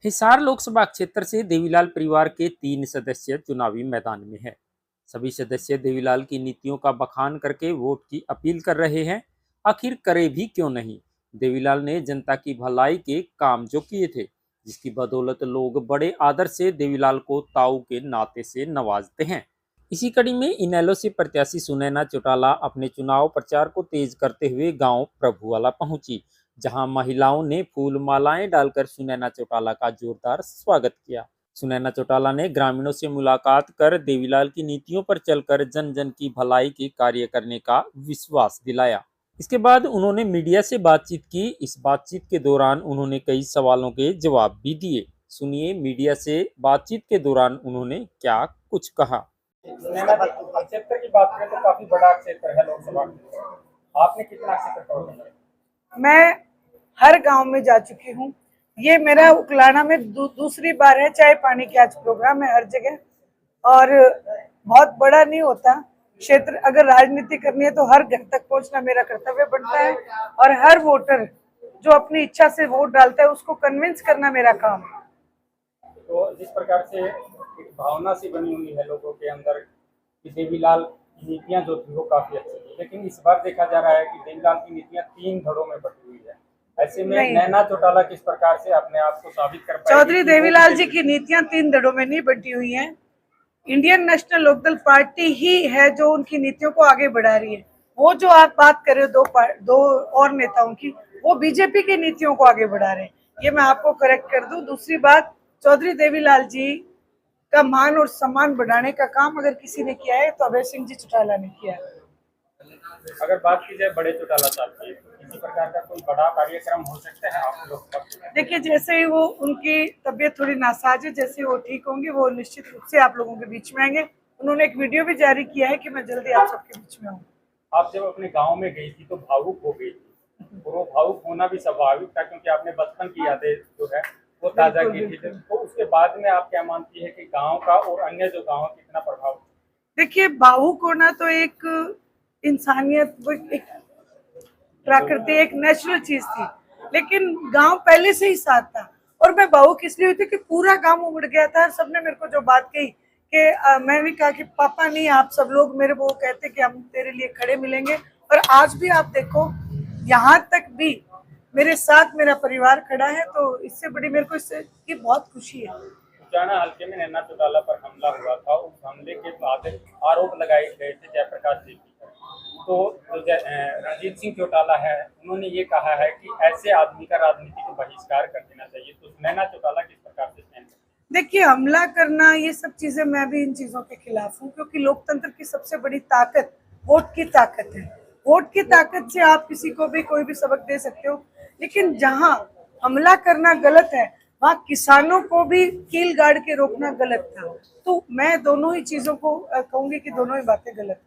हिसार लोकसभा क्षेत्र से देवीलाल परिवार के 3 सदस्य चुनावी मैदान में है। सभी सदस्य देवीलाल की नीतियों का बखान करके वोट की अपील कर रहे हैं। आखिर करे भी क्यों नहीं। देवीलाल ने जनता की भलाई के काम जो किए थे, जिसकी बदौलत लोग बड़े आदर से देवीलाल को ताऊ के नाते से नवाजते हैं। इसी कड़ी में इनेलो से प्रत्याशी सुनैना चौटाला अपने चुनाव प्रचार को तेज करते हुए गांव प्रभुवाला पहुंची, जहां महिलाओं ने फूल मालाएं डालकर सुनैना चौटाला का जोरदार स्वागत किया। सुनैना चौटाला ने ग्रामीणों से मुलाकात कर देवीलाल की नीतियों पर चलकर जन जन की भलाई के कार्य करने का विश्वास दिलाया। इसके बाद उन्होंने मीडिया से बातचीत की। इस बातचीत के दौरान उन्होंने कई सवालों के जवाब भी दिए। सुनिए मीडिया से बातचीत के दौरान उन्होंने क्या कुछ कहा। क्षेत्र की बात करें तो काफी बड़ा क्षेत्र है लोकसभा का। आपने कितना क्षेत्र कवर किया? मैं हर गांव में जा चुकी हूँ। ये मेरा उकलाना में दूसरी बार है। चाय पानी की आज प्रोग्राम है हर जगह, और बहुत बड़ा नहीं होता क्षेत्र। अगर राजनीति करनी है तो हर घर तक पहुंचना मेरा कर्तव्य बनता है, और हर वोटर जो अपनी इच्छा से वोट डालता है उसको कन्विंस करना मेरा काम है। तो जिस प्रकार से एक भावना सी बनी हुई है लोगों के अंदर कि देवीलाल की नीतियां जो थी वो काफी अच्छी थी, लेकिन इस बार देखा जा रहा है कि देवीलाल की नीतियां 3 धड़ों में बटी हुई है। ऐसे में नैना चौटाला किस प्रकार से अपने आप को साबित कर पाएगी? चौधरी देवीलाल जी की नीतियां 3 धड़ों में नहीं बटी हुई हैं। इंडियन नेशनल लोकदल पार्टी ही है जो उनकी नीतियों को आगे बढ़ा रही है। वो जो आप बात कर रहे हो दो और नेताओं की, वो बीजेपी की नीतियों को आगे बढ़ा रहे हैं। ये मैं आपको करेक्ट कर दूं। दूसरी बात, चौधरी देवीलाल जी का मान और सम्मान बढ़ाने का काम अगर किसी ने किया है तो अभय सिंह जी चौटाला ने किया है। अगर बात की जाए बड़े चौटाला साहब की, तो किसी प्रकार का कोई बड़ा कार्यक्रम हो सकता है आप लोग? देखिए, जैसे ही वो उनकी तबीयत थोड़ी नासाज है, जैसे वो ठीक होंगे वो निश्चित रूप से आप लोगों के बीच में आएंगे। उन्होंने एक वीडियो भी जारी किया है कि मैं जल्दी आप सबके बीच में आऊँ। आप जब अपने गांव में गई थी तो भावुक हो गई थी, और वो भावुक होना भी स्वाभाविक था क्योंकि आपने बचपन की यादें जो है वो ताजा की थी। तो उसके बाद में आप क्या मानती है कि गांव का और अन्य जो गांव कितना प्रभाव? देखिए, भावुक होना तो एक इंसानियत, वो एक प्रकृति, एक नेचुरल चीज थी, लेकिन गांव पहले से ही साथ था। और मैं भावुक इसलिए हुई थी कि पूरा गांव उमड़ गया था। सबने मेरे को जो बात कही कि मैंने कहा कि पापा नहीं, आप सब लोग मेरे को कहते कि हम तेरे लिए खड़े मिलेंगे। और आज भी आप देखो, यहाँ तक भी मेरे साथ मेरा परिवार खड़ा है, तो इससे बड़ी मेरे को इससे की बहुत खुशी है। उचाना हल्के में नैना चौटाला पर हमला हुआ था। उस हमले के बाद आरोप लगाए गए थे जयप्रकाश जी की। तो रणजीत सिंह चौटाला है, उन्होंने ये कहा है कि ऐसे आदमी का राजनीति को बहिष्कार कर देना चाहिए। तो नैना चौटाला किस प्रकार से सहन? देखिए, हमला करना, ये सब चीजें, मैं भी इन चीजों के खिलाफ हूँ, क्योंकि लोकतंत्र की सबसे बड़ी ताकत वोट की ताकत है। वोट की ताकत से आप किसी को भी कोई भी सबक दे सकते हो, लेकिन जहाँ हमला करना गलत है वहाँ किसानों को भी कील गाड़ के रोकना गलत था। तो मैं दोनों ही चीजों को कहूंगी कि दोनों ही बातें गलत।